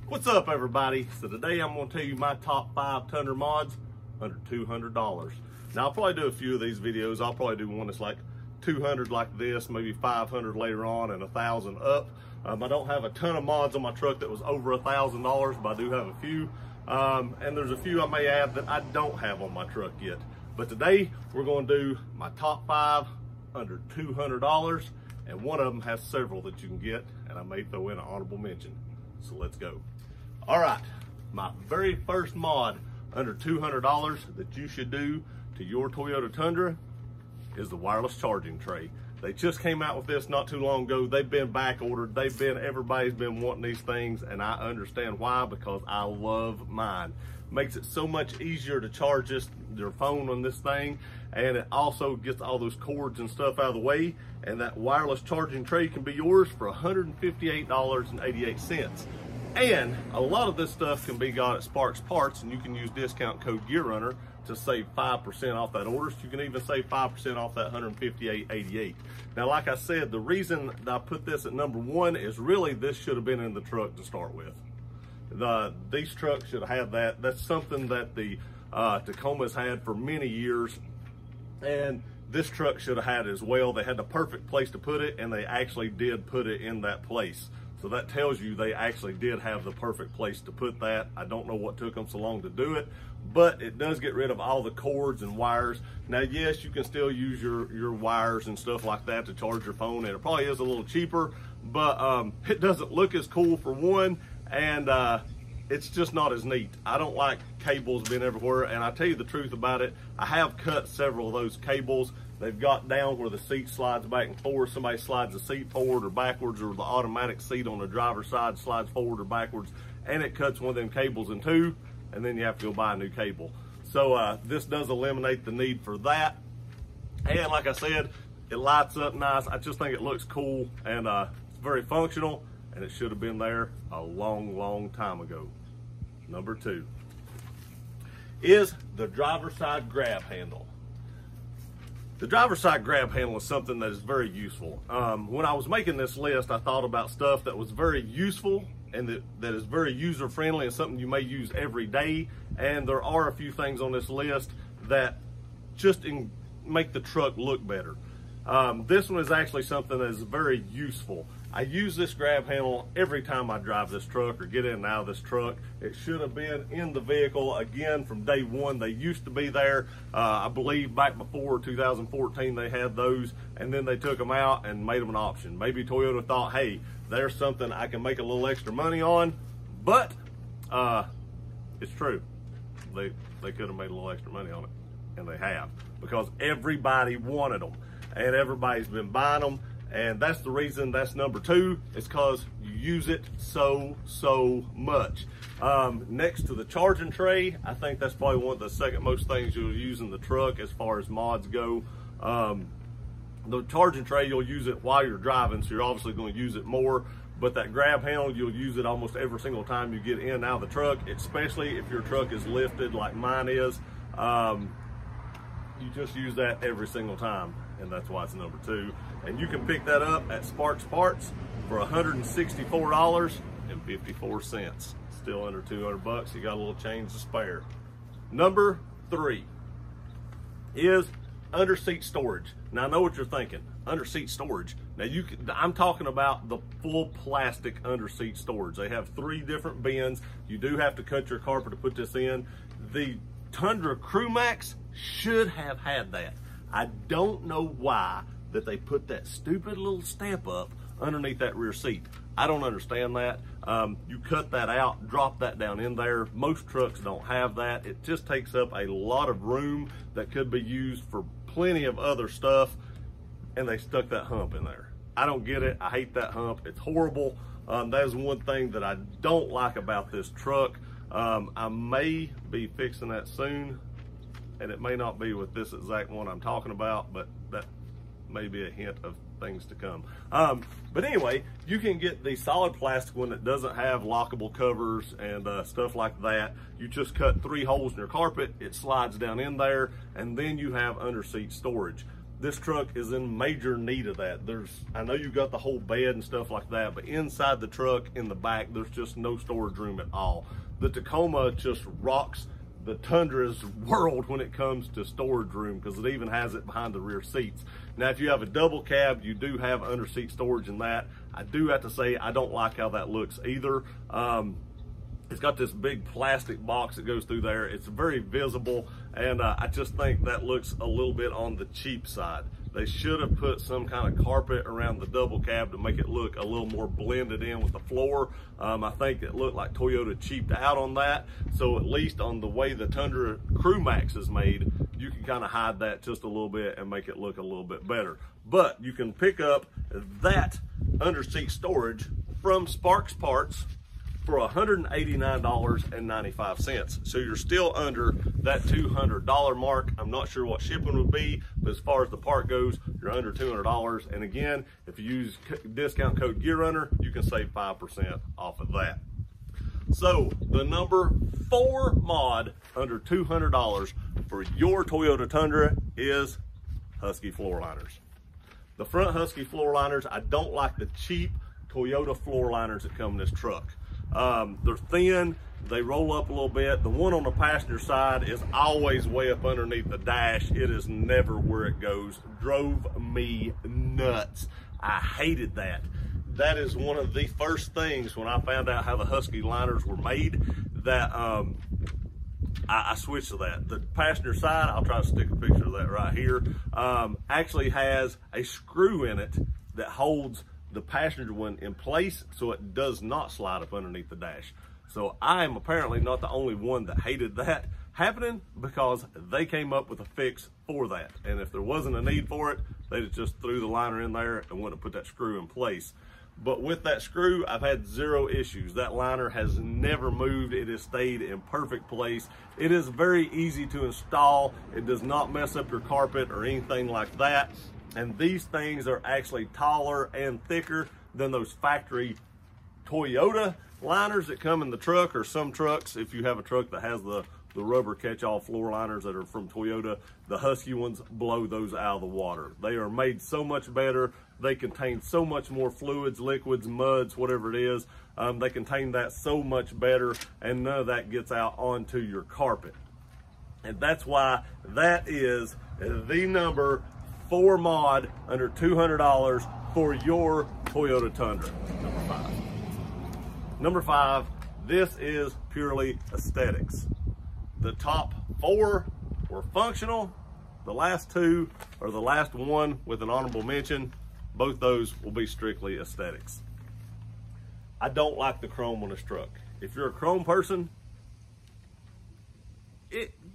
What's up, everybody? So today I'm going to tell you my top 5 Tundra mods under $200. Now I'll probably do a few of these videos. I'll probably do one that's like 200 like this, maybe 500 later on, and 1,000 up. I don't have a ton of mods on my truck that was over $1,000, but I do have a few. And there's a few I may add that I don't have on my truck yet. But today we're going to do my top 5 under $200, and one of them has several that you can get, and I may throw in an honorable mention. So let's go. All right, my very first mod under $200 that you should do to your Toyota Tundra is the wireless charging tray. They just came out with this not too long ago. They've been back ordered. Everybody's been wanting these things, and I understand why, because I love mine. Makes it so much easier to charge your phone on this thing, and it also gets all those cords and stuff out of the way, and that wireless charging tray can be yours for $158.88. And a lot of this stuff can be got at Sparks Parts, and you can use discount code GearRunner to save 5% off that order. So you can even save 5% off that $158.88. Now, like I said, the reason that I put this at number 1 is really this should have been in the truck to start with. These trucks should have had that. That's something that the Tacoma's had for many years, and this truck should have had it as well. They had the perfect place to put it, and they actually did put it in that place. So that tells you they actually did have the perfect place to put that. I don't know what took them so long to do it, but it does get rid of all the cords and wires. Now, yes, you can still use your wires and stuff like that to charge your phone, and it probably is a little cheaper, but it doesn't look as cool for one, and it's just not as neat. I don't like cables being everywhere, and I tell you the truth about it, I have cut several of those cables. They've got down where the seat slides back and forth. Somebody slides the seat forward or backwards, or the automatic seat on the driver's side slides forward or backwards, and it cuts one of them cables in two, and then you have to go buy a new cable. So this does eliminate the need for that. And like I said, it lights up nice. I just think it looks cool, and it's very functional, and it should have been there a long, long time ago. Number 2 is the driver's side grab handle. The driver's side grab handle is something that is very useful. When I was making this list, I thought about stuff that was very useful and that is very user-friendly and something you may use every day. And there are a few things on this list that just make the truck look better. This one is actually something that is very useful. I use this grab handle every time I drive this truck or get in and out of this truck. It should have been in the vehicle again from day one. They used to be there. I believe back before 2014 they had those, and then they took them out and made them an option. Maybe Toyota thought, hey, there's something I can make a little extra money on, but it's true. They could have made a little extra money on it, and they have, because everybody wanted them, and everybody's been buying them. And that's the reason that's number 2, is because you use it so much. Next to the charging tray, I think that's probably one of the second most things you'll use in the truck as far as mods go. The charging tray, you'll use it while you're driving, so you're obviously going to use it more. But that grab handle, you'll use it almost every single time you get in and out of the truck, especially if your truck is lifted like mine is. You just use that every single time, and that's why it's number 2. And you can pick that up at Sparks Parts for $164.54. Still under 200 bucks. You got a little change to spare. Number 3 is under seat storage. Now, I know what you're thinking, under seat storage. Now, I'm talking about the full plastic under seat storage. They have 3 different bins. You do have to cut your carpet to put this in. The Tundra Crew Max should have had that. I don't know why that they put that stupid little stamp up underneath that rear seat. I don't understand that. You cut that out, drop that down in there. Most trucks don't have that. It just takes up a lot of room that could be used for plenty of other stuff, and they stuck that hump in there. I don't get it. I hate that hump. It's horrible. That is one thing that I don't like about this truck. I may be fixing that soon, and it may not be with this exact one I'm talking about, but that may be a hint of things to come. But anyway, you can get the solid plastic one that doesn't have lockable covers and stuff like that. You just cut 3 holes in your carpet, it slides down in there, and then you have under seat storage. this truck is in major need of that. I know you got the whole bed and stuff like that, but inside the truck in the back, there's just no storage room at all. The Tacoma just rocks the Tundra's world when it comes to storage room, because it even has it behind the rear seats. Now, if you have a double cab, you do have under seat storage in that. I do have to say, I don't like how that looks either. It's got this big plastic box that goes through there. It's very visible, and I just think that looks a little bit on the cheap side. They should have put some kind of carpet around the double cab to make it look a little more blended in with the floor. I think it looked like Toyota cheaped out on that. So at least on the way the Tundra Crew Max is made, you can kind of hide that just a little bit and make it look a little bit better. But you can pick up that under seat storage from Sparks Parts for $189.95. So you're still under that $200 mark. I'm not sure what shipping would be, but as far as the part goes, you're under $200. And again, if you use discount code GearRunner, you can save 5% off of that. So the number 4 mod under $200 for your Toyota Tundra is Husky floor liners. The front Husky floor liners, I don't like the cheap Toyota floor liners that come in this truck. They're thin, they roll up a little bit. The one on the passenger side is always way up underneath the dash. It is never where it goes. Drove me nuts. I hated that. That is one of the first things when I found out how the Husky liners were made that I switched to that. The passenger side, I'll try to stick a picture of that right here, actually has a screw in it that holds the passenger one in place so it does not slide up underneath the dash. So I am apparently not the only one that hated that happening, because they came up with a fix for that. And if there wasn't a need for it, they just threw the liner in there and wouldn't have put that screw in place. But with that screw, I've had 0 issues. That liner has never moved. It has stayed in perfect place. It is very easy to install. It does not mess up your carpet or anything like that. And these things are actually taller and thicker than those factory Toyota liners that come in the truck, or some trucks. If you have a truck that has the rubber catch-all floor liners that are from Toyota, the Husky ones blow those out of the water. They are made so much better. They contain so much more fluids, liquids, muds, whatever it is. They contain that so much better, and none of that gets out onto your carpet. And that's why that is the number 4 mod under $200 for your Toyota Tundra. Number 5, this is purely aesthetics. The top 4 were functional. The last 2, or the last one with an honorable mention, both those will be strictly aesthetics. I don't like the chrome on this truck. If you're a chrome person,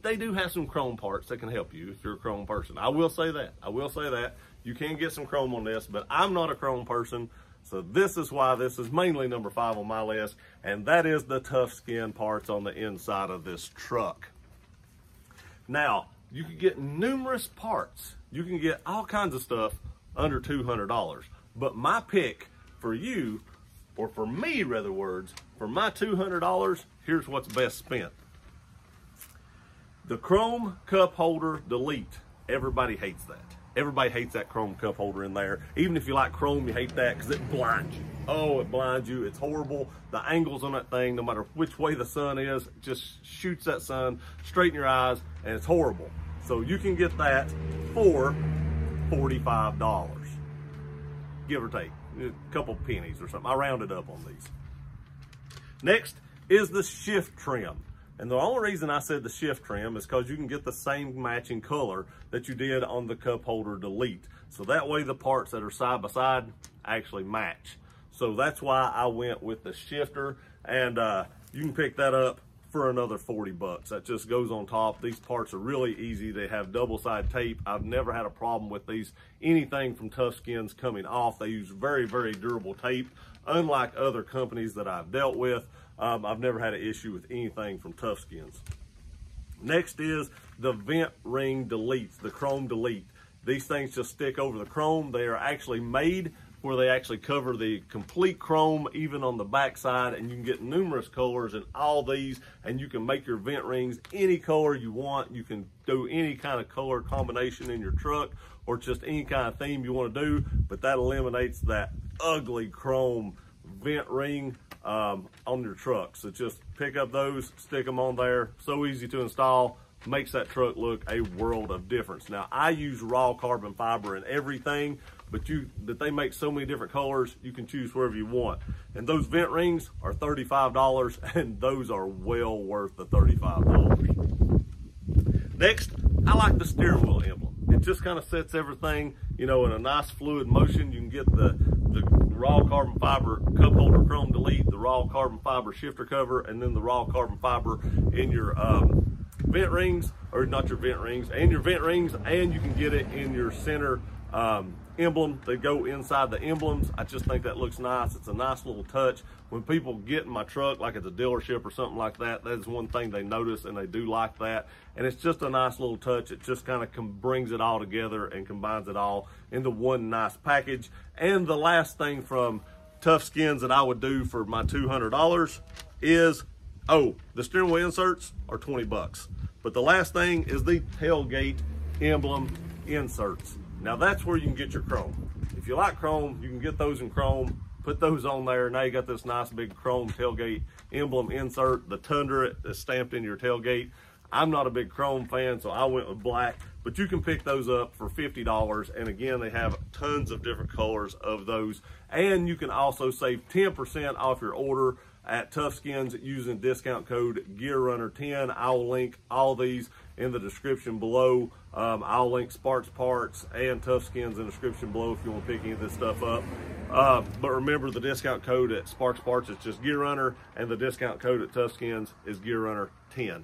they do have some chrome parts that can help you if you're a chrome person. I will say that. I will say that. You can get some chrome on this, but I'm not a chrome person. So this is why this is mainly number 5 on my list, and that is the tough skin parts on the inside of this truck. Now, you can get numerous parts. You can get all kinds of stuff under $200. But my pick for you, or for me, rather words, for my $200, here's what's best spent. The chrome cup holder delete. Everybody hates that. Everybody hates that chrome cup holder in there. Even if you like chrome, you hate that because it blinds you. Oh, it blinds you. It's horrible. The angles on that thing, no matter which way the sun is, it just shoots that sun straight in your eyes, and it's horrible. So you can get that for $45, give or take, a couple pennies or something. I rounded up on these. Next is the shift trim. And the only reason I said the shift trim is because you can get the same matching color that you did on the cup holder delete. So that way the parts that are side by side actually match. So that's why I went with the shifter, and you can pick that up for another 40 bucks. That just goes on top. These parts are really easy. They have double-side tape. I've never had a problem with these, anything from Tough Skins coming off. They use very, very durable tape. Unlike other companies that I've dealt with, I've never had an issue with anything from Tough Skins. Next is the vent ring deletes, the chrome delete. These things just stick over the chrome. They are actually made where they actually cover the complete chrome, even on the backside, and you can get numerous colors in all these, and you can make your vent rings any color you want. You can do any kind of color combination in your truck, or just any kind of theme you want to do, but that eliminates that ugly chrome vent ring on your truck. So just pick up those, stick them on there. So easy to install, makes that truck look a world of difference. Now, I use raw carbon fiber in everything, but they make so many different colors, you can choose wherever you want. And those vent rings are $35, and those are well worth the $35. Next, I like the steering wheel emblem. It just kind of sets everything, you know, in a nice fluid motion. You can get the raw carbon fiber cup holder chrome delete, the raw carbon fiber shifter cover, and then the raw carbon fiber in your vent rings, or not your vent rings, and your vent rings, and you can get it in your center emblem. They go inside the emblems. I just think that looks nice. It's a nice little touch. When people get in my truck, like at the dealership or something like that, that is one thing they notice, and they do like that. And it's just a nice little touch. It just kind of brings it all together and combines it all into one nice package. And the last thing from Tough Skins that I would do for my $200 is, oh, the steering wheel inserts are 20 bucks. But the last thing is the tailgate emblem inserts. Now that's where you can get your chrome. If you like chrome, you can get those in chrome, put those on there. Now you got this nice big chrome tailgate emblem insert. The Tundra is stamped in your tailgate. I'm not a big chrome fan, so I went with black, but you can pick those up for $50. And again, they have tons of different colors of those. And you can also save 10% off your order at Tough Skins using discount code GearRunner10. I'll link all these in the description below. I'll link Sparks Parts and Tough Skins in the description below if you want to pick any of this stuff up. But remember, the discount code at Sparks Parts is just GearRunner, and the discount code at Tough Skins is GearRunner10.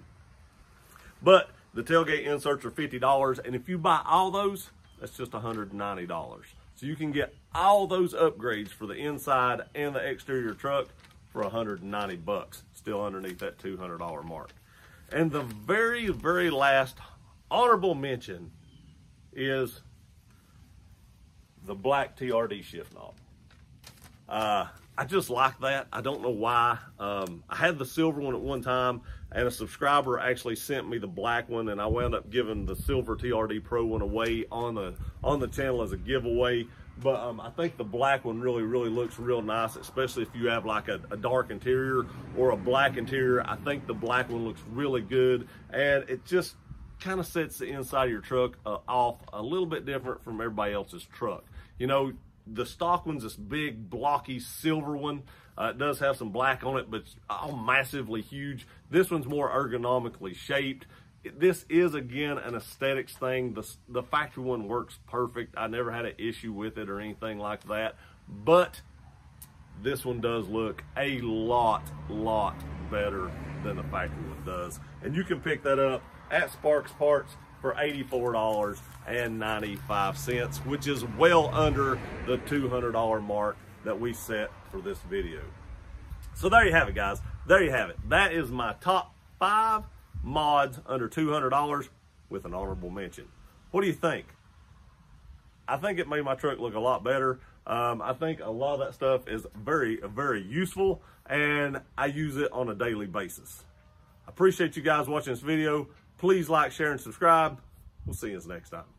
But the tailgate inserts are $50, and if you buy all those, that's just $190. So you can get all those upgrades for the inside and the exterior truck for 190 bucks, still underneath that $200 mark. And the very, very last honorable mention is the black TRD shift knob. I just like that. I don't know why. I had the silver one at one time, and a subscriber actually sent me the black one, and I wound up giving the silver TRD Pro one away on the channel as a giveaway. But I think the black one really looks real nice, especially if you have like a dark interior or a black interior. I think the black one looks really good, and it just kind of sets the inside of your truck off a little bit different from everybody else's truck. You know, the stock one's this big blocky silver one. It does have some black on it, but it's all massively huge. This one's more ergonomically shaped. This is, again, an aesthetics thing. The factory one works perfect. I never had an issue with it or anything like that. But this one does look a lot better than the factory one does. And you can pick that up at Sparks Parts for $84.95, which is well under the $200 mark that we set for this video. So there you have it, guys. There you have it. That is my top 5 mods under $200 with an honorable mention. What do you think? I think it made my truck look a lot better. I think a lot of that stuff is very useful, and I use it on a daily basis. I appreciate you guys watching this video. Please like, share, and subscribe. We'll see you next time.